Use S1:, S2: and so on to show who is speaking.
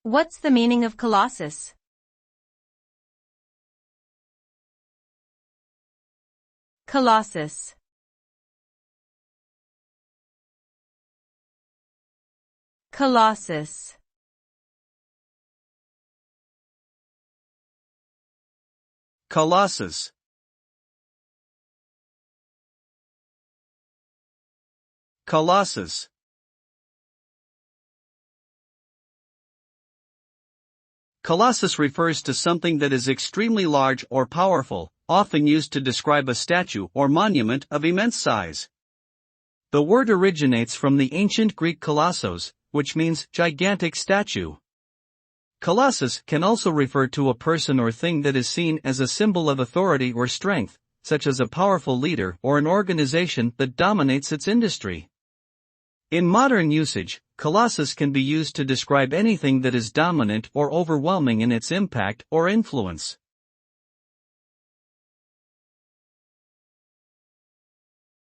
S1: What's the meaning of colossus? Colossus. Colossus.
S2: Colossus. Colossus. Colossus refers to something that is extremely large or powerful, often used to describe a statue or monument of immense size. The word originates from the ancient Greek kolossos, which means gigantic statue. Colossus can also refer to a person or thing that is seen as a symbol of authority or strength, such as a powerful leader or an organization that dominates its industry. In modern usage, colossus can be used to describe anything that is dominant or overwhelming in its impact or influence.